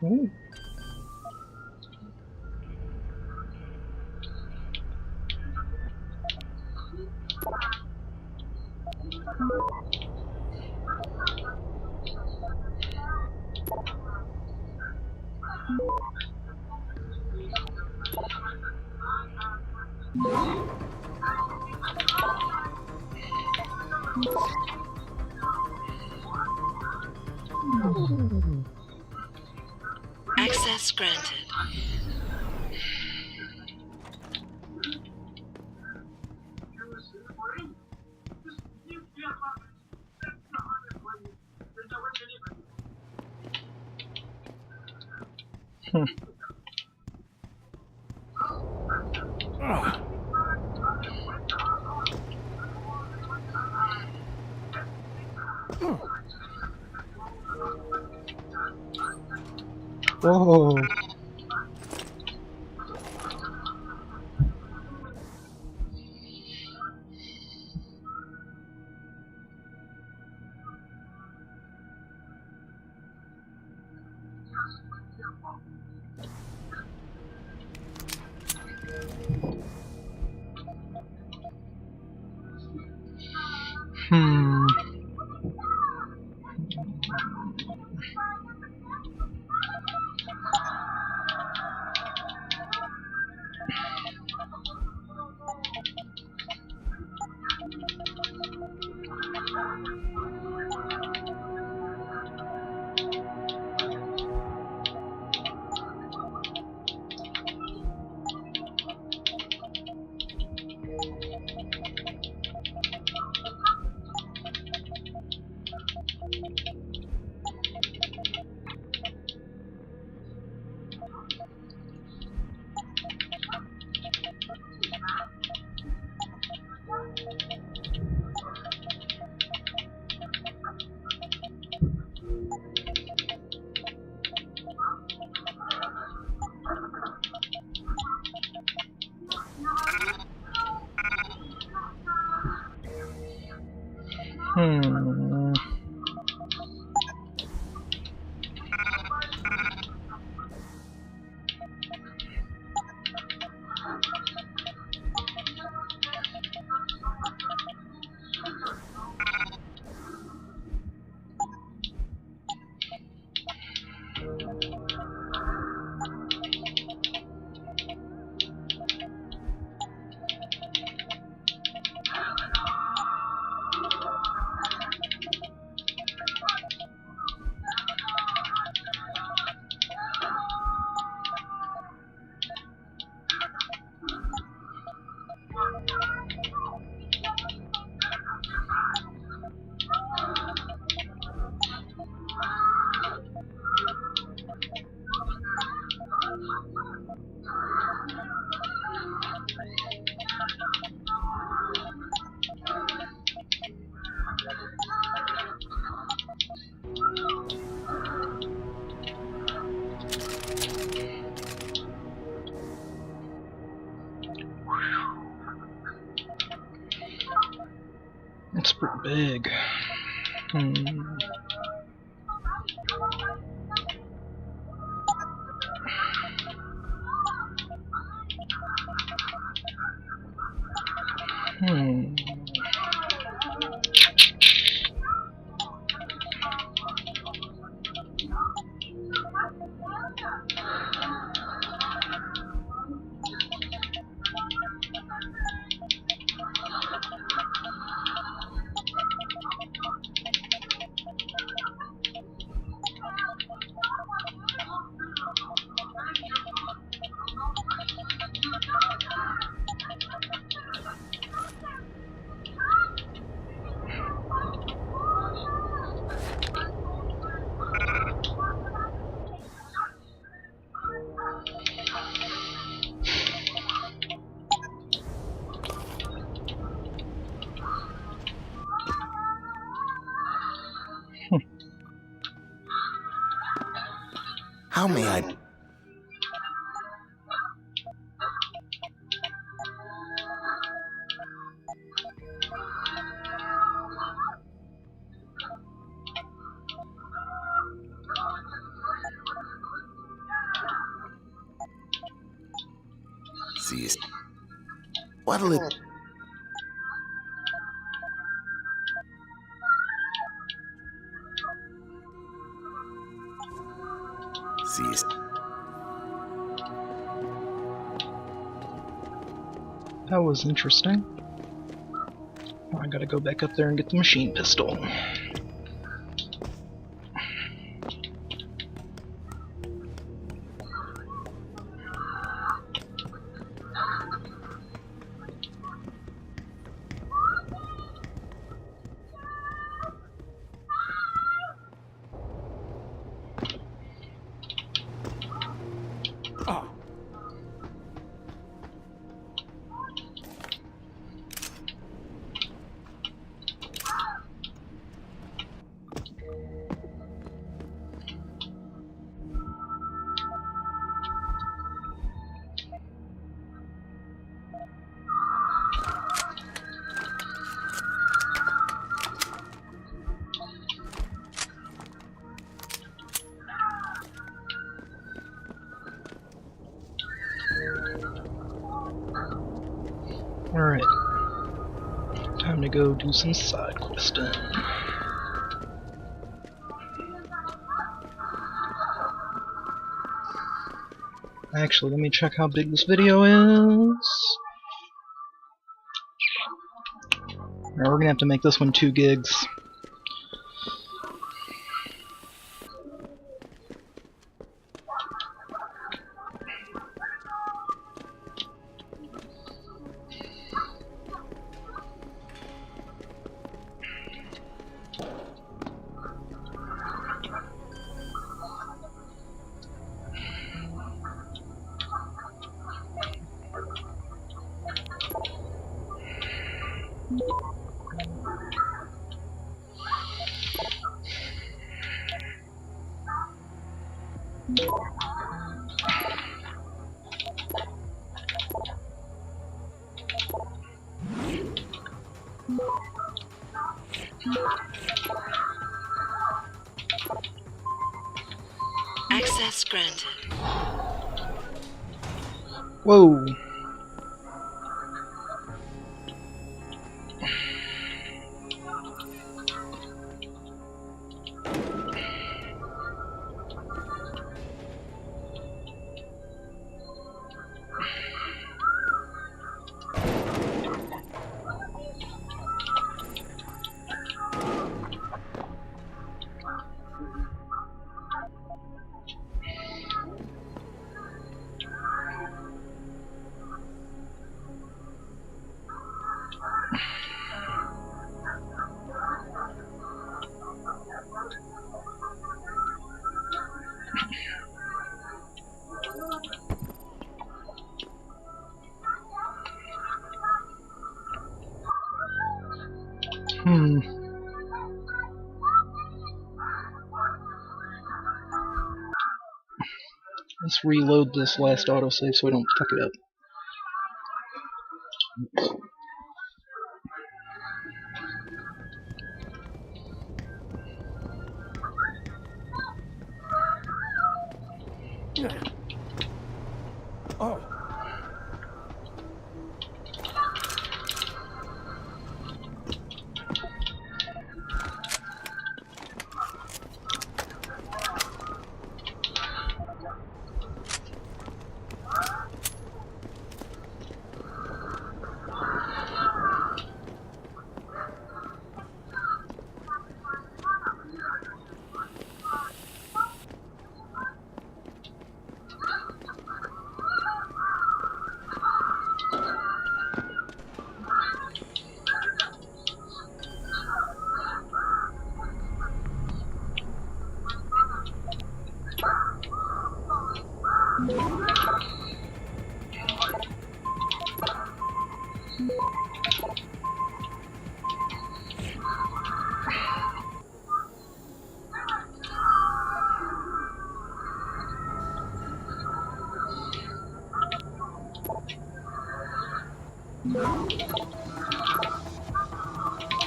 Ooh. Access granted. Whoa. It's pretty big. How may I... See you... What'll it... See you... That was interesting. I gotta go back up there and get the machine pistol. Alright. Time to go do some side questing. Actually, let me check how big this video is. Alright, we're gonna have to make this one 2 gigs. Access granted. Whoa. Let's reload this last autosave so we don't fuck it up. Oh.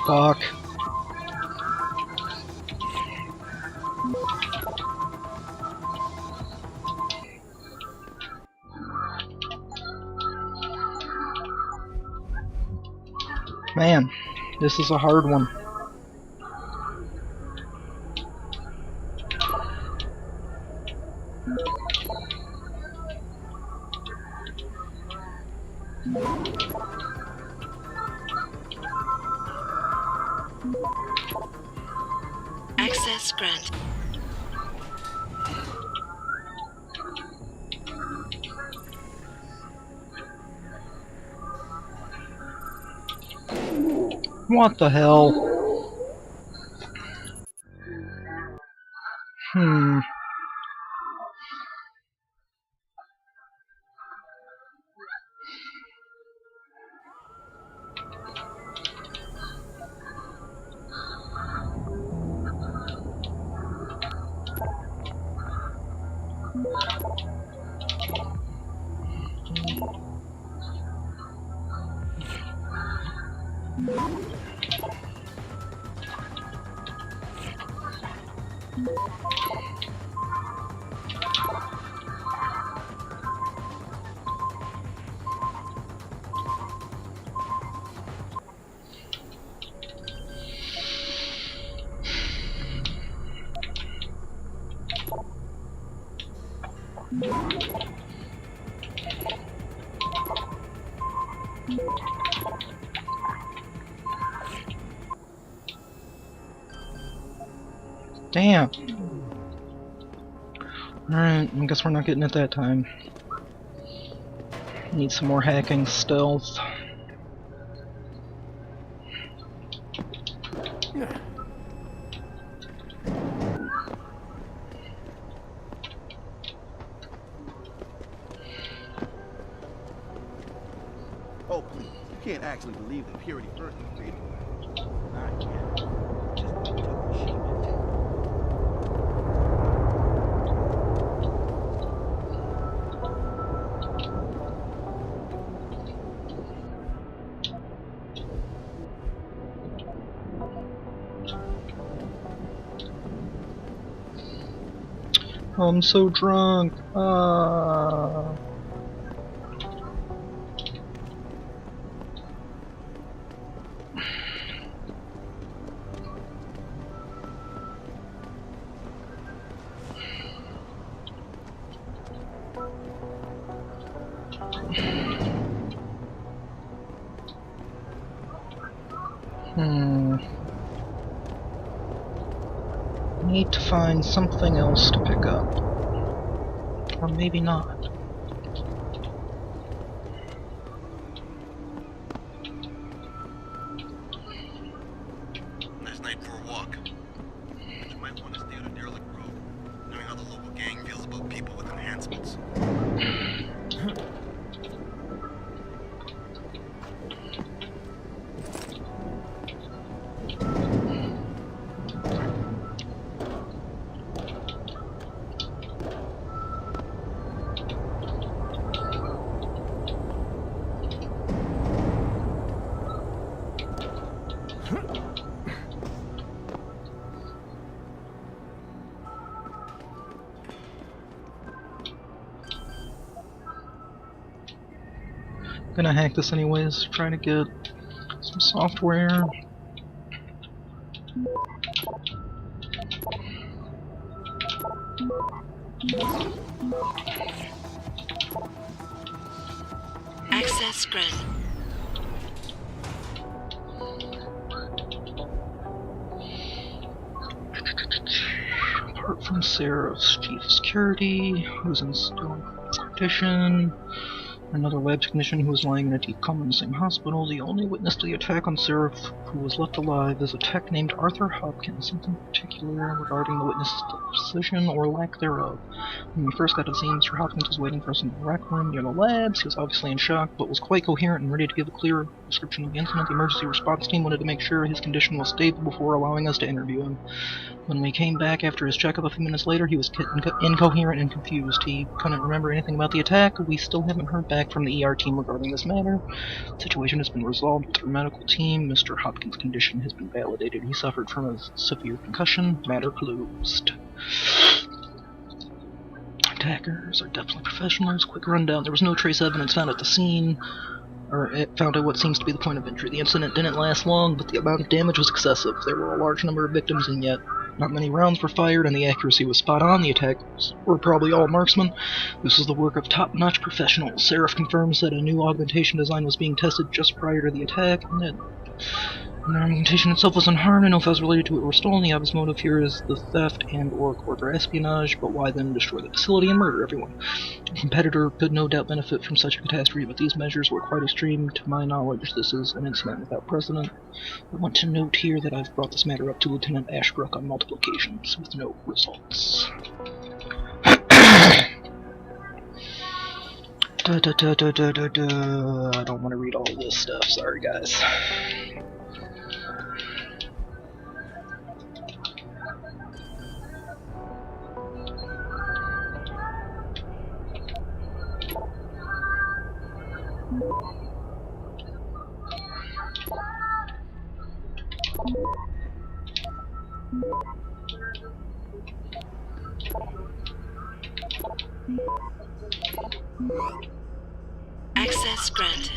Fuck. Man, this is a hard one. Access granted. What the hell? Damn. Alright, I guess we're not getting it that time. Need some more hacking stealth. Oh, please. You can't actually believe that Purity first was created. I can't. Just took the machine and take it. I'm so drunk. Need to find something else to pick up. Or maybe not. Nice night for a walk. But you might want to stay on a derelict road, knowing how the local gang feels about people with enhancements. Gonna hack this anyways, trying to get some software. Access granted. Apart from Seraph's chief of security, who's in still competition. Another lab technician who was lying in a deep coma in the same hospital. The only witness to the attack on Seraph who was left alive is a tech named Arthur Hopkins. Something particular regarding the witness's decision or lack thereof. When we first got to the scene, Mr. Hopkins was waiting for us in the rec room near the labs. He was obviously in shock, but was quite coherent and ready to give a clear description of the incident. The emergency response team wanted to make sure his condition was stable before allowing us to interview him. When we came back after his checkup a few minutes later, he was incoherent and confused. He couldn't remember anything about the attack. We still haven't heard back back from the ER team regarding this matter. The situation has been resolved with our medical team. Mr. Hopkins' condition has been validated. He suffered from a severe concussion. Matter closed. Attackers are definitely professionals. Quick rundown. There was no trace evidence found at the scene, or it found at what seems to be the point of injury. The incident didn't last long, but the amount of damage was excessive. There were a large number of victims, and yet not many rounds were fired, and the accuracy was spot on. The attackers were probably all marksmen. This is the work of top-notch professionals. Seraph confirms that a new augmentation design was being tested just prior to the attack, and that the augmentation itself was unharmed. I know if I was related to it or stolen. The obvious motive here is the theft and or corporate espionage, but why then destroy the facility and murder everyone? A competitor could no doubt benefit from such a catastrophe, but these measures were quite extreme. To my knowledge, this is an incident without precedent. I want to note here that I've brought this matter up to Lieutenant Ashbrook on multiple occasions, with no results. I don't want to read all this stuff, sorry guys. Access granted.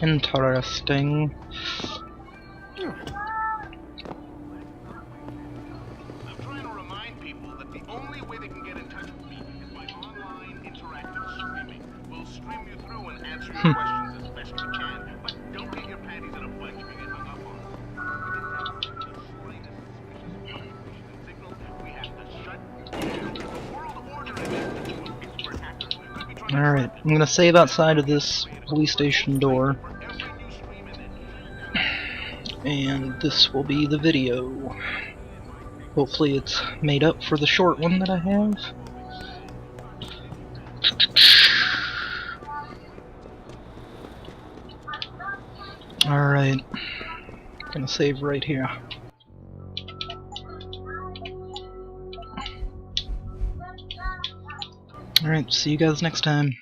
Interesting. I'm trying to remind people that the only way they can get in touch with me is by online interactive streaming. We'll stream you through and answer your questions as best we can, but don't get your panties in a bunch if you get hung up on. If you detect the slightest suspicious communication signal, we have to shut down. The world order is to whisper hackers. Could be trying Alright, I'm gonna save outside of this police station door. And this will be the video. Hopefully it's made up for the short one that I have. Alright. Gonna save right here. Alright, see you guys next time.